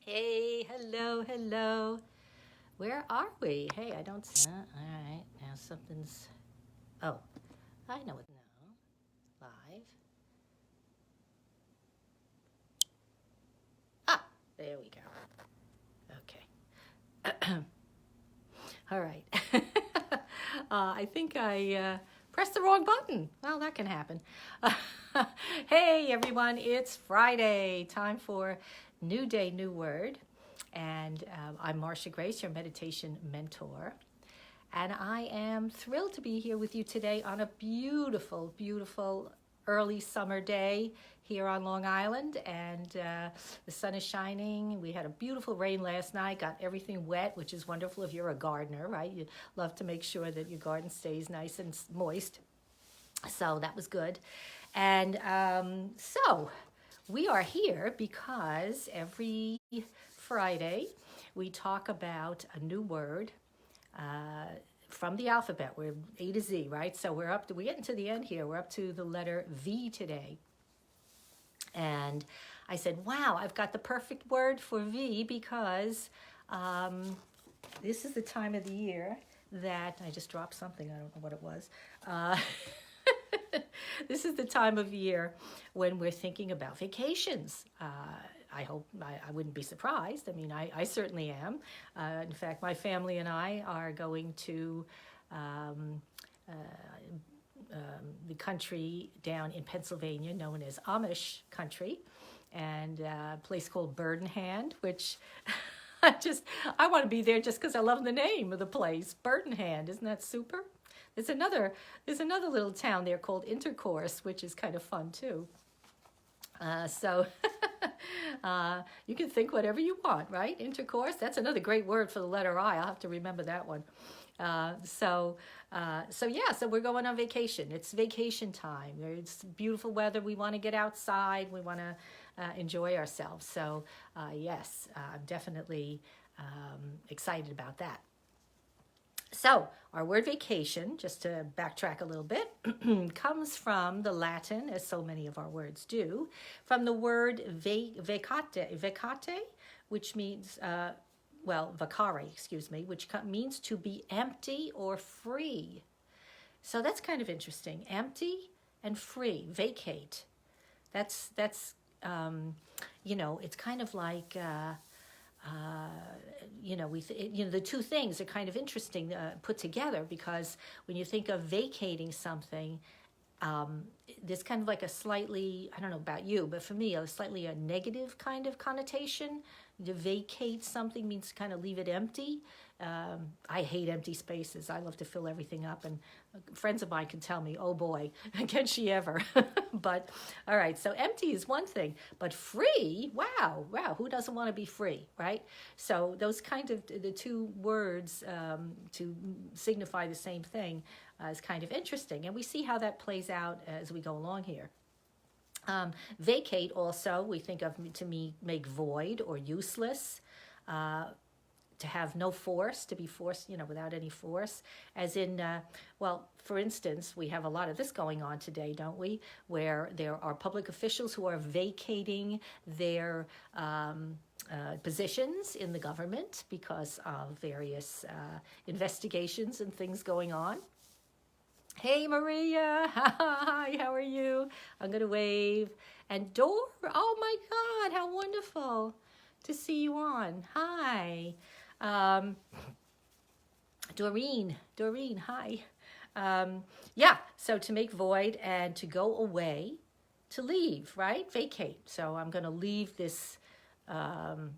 Hey, hello, hello. Where are we? Hey, I don't see. All right, now something's. Oh, I know it now. Live. Ah, there we go. Okay. All right. I think I pressed the wrong button. Well, that can happen. Hey, everyone, it's Friday. Time for New Day, New Word. And I'm Marcia Grace, your meditation mentor. And I am thrilled to be here with you today on a beautiful, beautiful early summer day here on Long Island. And the sun is shining. We had a beautiful rain last night, got everything wet, which is wonderful if you're a gardener, right? You love to make sure that your garden stays nice and moist. So that was good. And so we are here because every Friday we talk about a new word uh, from the alphabet. We're A to Z, right? So we're getting to the end here. We're up to the letter V today. And I said, wow, I've got the perfect word for V because this is the time of the year that I just dropped something. I don't know what it was. Uh, this is the time of year when we're thinking about vacations. I hope I wouldn't be surprised. I mean, I certainly am. In fact, my family and I are going to um, uh, the country down in Pennsylvania known as Amish country, and a place called Birdenhand, which I want to be there just because I love the name of the place, Birdenhand. Isn't that super? There's another there's another little town there called Intercourse, which is kind of fun too. So you can think whatever you want, right? Intercourse. That's another great word for the letter I. I'll have to remember that one. So yeah, so we're going on vacation. It's vacation time. It's beautiful weather. We want to get outside. We want to enjoy ourselves. So yes, I'm definitely excited about that. So, our word vacation, just to backtrack a little bit, comes from the Latin, as so many of our words do, from the word vacate, which means, vacare, excuse me, which means to be empty or free. So that's kind of interesting. Empty and free, vacate. That's it's kind of like uh, the two things are kind of interesting put together because when you think of vacating something, there's kind of like a slightly, I don't know about you, but for me, a negative kind of connotation. To vacate something means to kind of leave it empty. I hate empty spaces. I love to fill everything up. And friends of mine can tell me, oh boy, can she ever? But all right, so empty is one thing, but free, wow, who doesn't want to be free, right? So those kind of the two words to signify the same thing is kind of interesting. And we see how that plays out as we go along here. Vacate also, we think of to me make void or useless, to have no force, to be forced, without any force. As in, for instance, we have a lot of this going on today, don't we? Where there are public officials who are vacating their positions in the government because of various investigations and things going on. Hey Maria, hi, how are you? I'm gonna wave. And Dor, oh my God, how wonderful to see you on. Hi. Um, Doreen, hi. Yeah, so to make void and to go away, to leave, right? Vacate. So I'm gonna leave this um,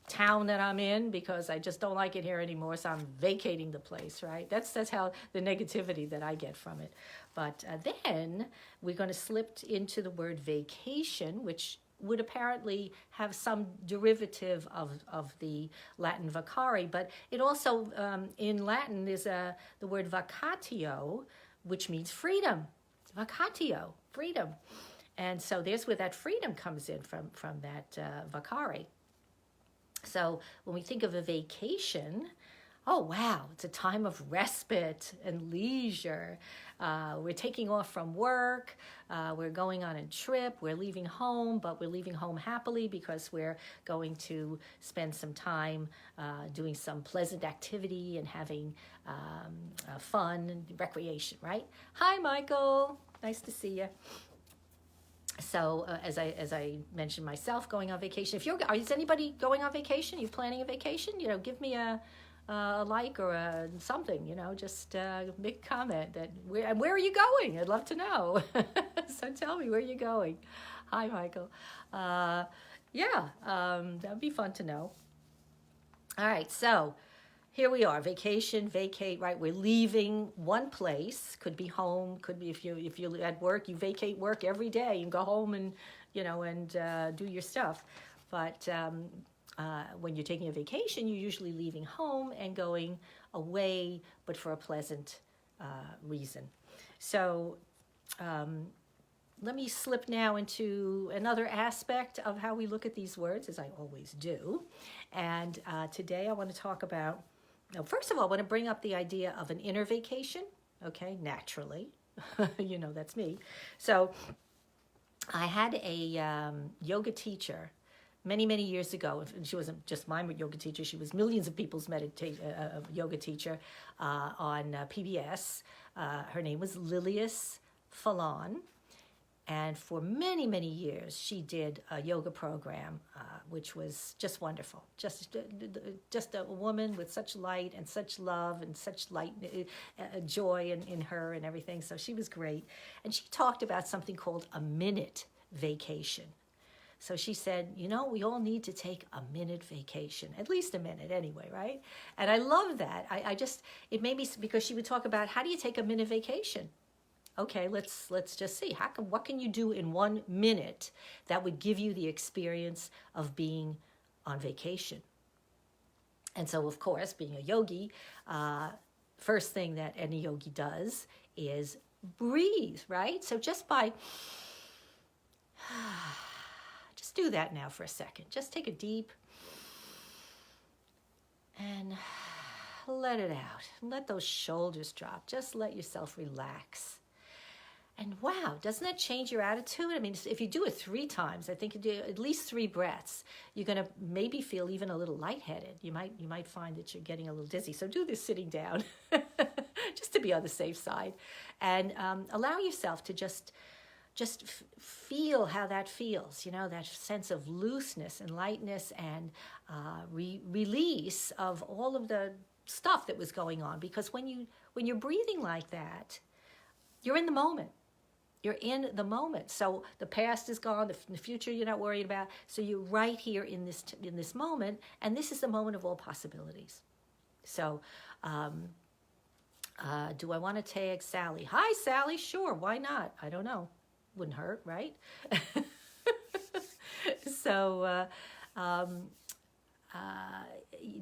town that I'm in because I just don't like it here anymore. So I'm vacating the place, right? That's how the negativity that I get from it. But then we're going to slip into the word vacation, which would apparently have some derivative of the Latin vacare, but it also in Latin is the word vacatio, which means freedom. Vacatio, freedom. And so there's where that freedom comes in from that vacare. So when we think of a vacation, oh, wow, it's a time of respite and leisure. We're taking off from work. We're going on a trip. We're leaving home, but we're leaving home happily because we're going to spend some time doing some pleasant activity and having fun and recreation, right? Hi, Michael. Nice to see you. So as I mentioned myself, going on vacation. Is anybody going on vacation? You planning a vacation? Give me a like or something. Just make a comment that where are you going? I'd love to know. So tell me where you're going. Hi, Michael. Yeah, that'd be fun to know. All right, so here we are, vacation, vacate, right? We're leaving one place, could be home, could be if you're at work, you vacate work every day and go home and do your stuff. But when you're taking a vacation, you're usually leaving home and going away, but for a pleasant reason. So let me slip now into another aspect of how we look at these words, as I always do. And today I want to talk about, first of all, I want to bring up the idea of an inner vacation, okay, naturally. That's me. So I had a yoga teacher many, many years ago. She wasn't just my yoga teacher. She was millions of people's yoga teacher on PBS. Her name was Lilias Falon. And for many, many years, she did a yoga program, which was just wonderful. Just a woman with such light and such love and such light, joy in her and everything. So she was great. And she talked about something called a minute vacation. So she said, we all need to take a minute vacation, at least a minute anyway, right? And I love that. It made me, because she would talk about, how do you take a minute vacation? Okay, let's just see. What can you do in 1 minute that would give you the experience of being on vacation? And so, of course, being a yogi, first thing that any yogi does is breathe, right? So just do that now for a second. Just take a deep and let it out. Let those shoulders drop. Just let yourself relax. And wow, doesn't that change your attitude? I mean, if you do it 3 times, I think you do at least 3 breaths, you're going to maybe feel even a little lightheaded. You might find that you're getting a little dizzy. So do this sitting down, just to be on the safe side, and allow yourself to just feel how that feels. That sense of looseness and lightness and release of all of the stuff that was going on. Because when you're breathing like that, you're in the moment. You're in the moment. So the past is gone, the future you're not worried about. So you're right here in this moment, and this is the moment of all possibilities. So do I want to tag Sally? Hi, Sally. Sure, why not? I don't know. Wouldn't hurt, right? So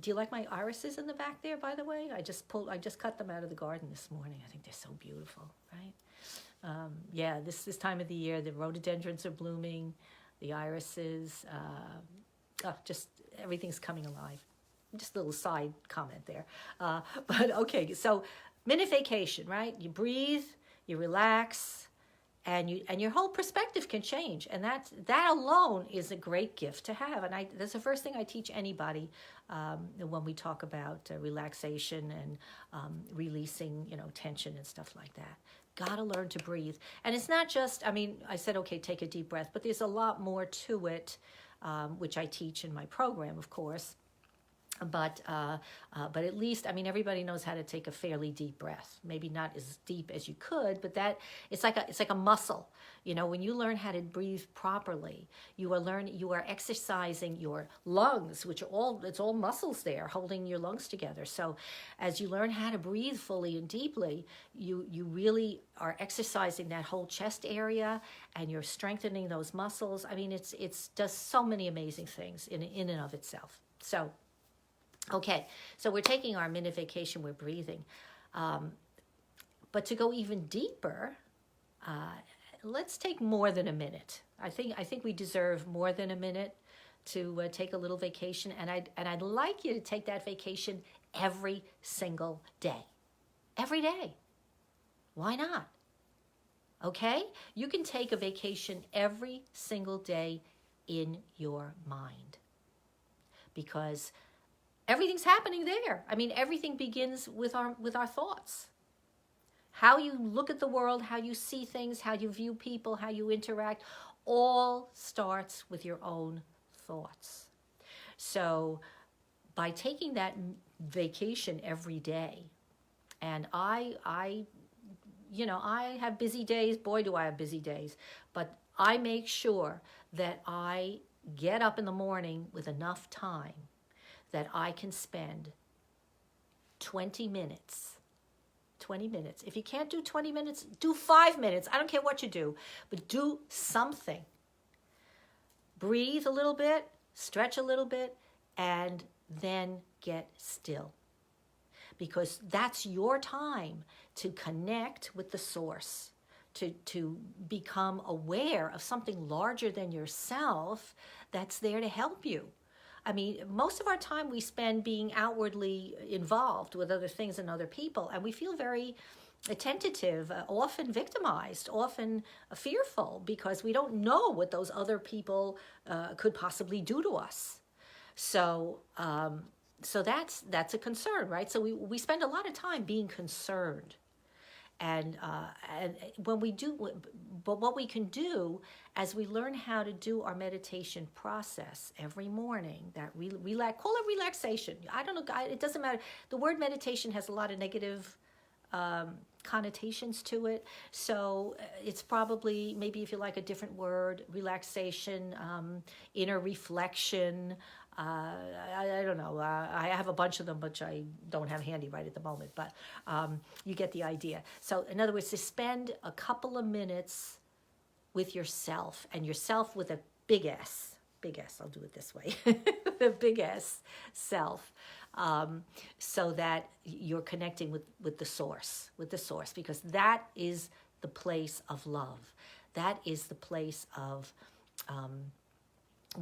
do you like my irises in the back there, by the way? I just cut them out of the garden this morning. I think they're so beautiful, right? Yeah, this time of the year, the rhododendrons are blooming, the irises, just everything's coming alive. Just a little side comment there. But okay, so minute vacation, right? You breathe, you relax, and your whole perspective can change. And that alone is a great gift to have. And that's the first thing I teach anybody when we talk about relaxation and releasing, tension and stuff like that. Gotta learn to breathe. And it's not just, I said, okay, take a deep breath, but there's a lot more to it, which I teach in my program, of course. But at least, everybody knows how to take a fairly deep breath. Maybe not as deep as you could, but it's like a muscle. When you learn how to breathe properly, you are exercising your lungs, which it's all muscles there holding your lungs together. So as you learn how to breathe fully and deeply, you really are exercising that whole chest area, and you're strengthening those muscles. It's does so many amazing things in and of itself. So. Okay, so we're taking our minute vacation, we're breathing. But to go even deeper, let's take more than a minute. I think we deserve more than a minute to take a little vacation, and I'd like you to take that vacation every single day. Every day. Why not? Okay? You can take a vacation every single day in your mind, because everything's happening there. I mean, everything begins with our thoughts. How you look at the world, how you see things, how you view people, how you interact, all starts with your own thoughts. So by taking that vacation every day, and I have busy days. Boy, do I have busy days. But I make sure that I get up in the morning with enough time that I can spend 20 minutes. 20 minutes. If you can't do 20 minutes, do 5 minutes. I don't care what you do, but do something. Breathe a little bit, stretch a little bit, and then get still. Because that's your time to connect with the source, to become aware of something larger than yourself that's there to help you. I mean, most of our time we spend being outwardly involved with other things and other people, and we feel very tentative, often victimized, often fearful, because we don't know what those other people could possibly do to us. So that's a concern, right? So we spend a lot of time being concerned. And when we do, but what we can do as we learn how to do our meditation process every morning, that call it relaxation. I don't know, it doesn't matter. The word meditation has a lot of negative connotations to it. So it's probably, maybe if you like a different word, relaxation, inner reflection. I don't know. I have a bunch of them, which I don't have handy right at the moment, but you get the idea. So in other words, to spend a couple of minutes with yourself, and yourself with a big S, I'll do it this way, the big S, self, so that you're connecting with the source, because that is the place of love. That is the place of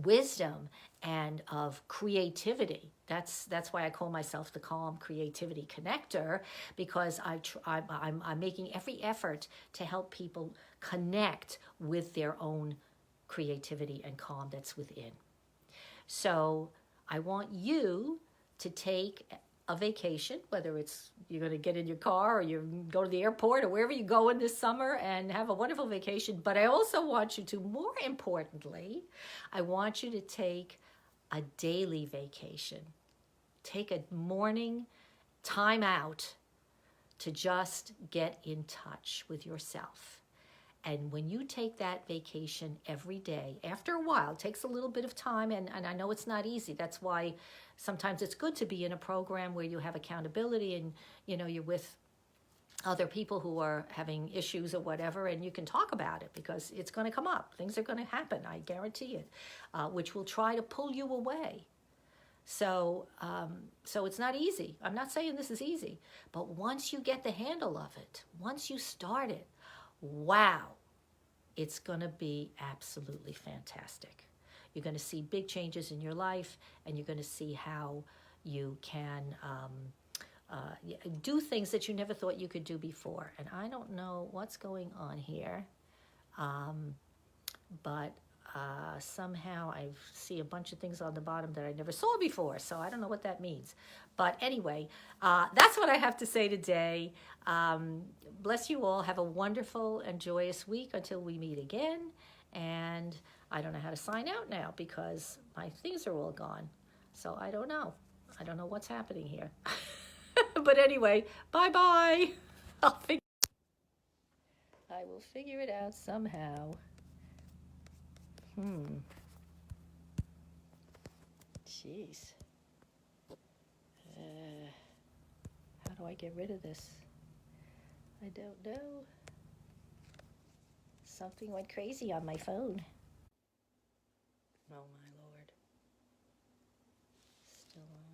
wisdom and of creativity. That's why I call myself the Calm Creativity Connector, because I'm making every effort to help people connect with their own creativity and calm that's within. So I want you to take a vacation, whether it's you're going to get in your car or you go to the airport or wherever you go in this summer and have a wonderful vacation. But I also want you to, more importantly, I want you to take a daily vacation. Take a morning time out to just get in touch with yourself. And when you take that vacation every day, after a while, it takes a little bit of time, and I know it's not easy. That's why sometimes it's good to be in a program where you have accountability and, you're with other people who are having issues or whatever, and you can talk about it, because it's going to come up. Things are going to happen, I guarantee it, which will try to pull you away. So it's not easy. I'm not saying this is easy, but once you get the handle of it, once you start it, wow, it's going to be absolutely fantastic. You're going to see big changes in your life, and you're going to see how you can do things that you never thought you could do before. And I don't know what's going on here, but somehow I see a bunch of things on the bottom that I never saw before, so I don't know what that means. But anyway, that's what I have to say today. Bless you all. Have a wonderful and joyous week until we meet again. And I don't know how to sign out now because my things are all gone. So I don't know. I don't know what's happening here. But anyway, bye-bye. I will figure it out somehow. Jeez. How do I get rid of this? I don't know. Something went crazy on my phone. Oh my Lord. Still on.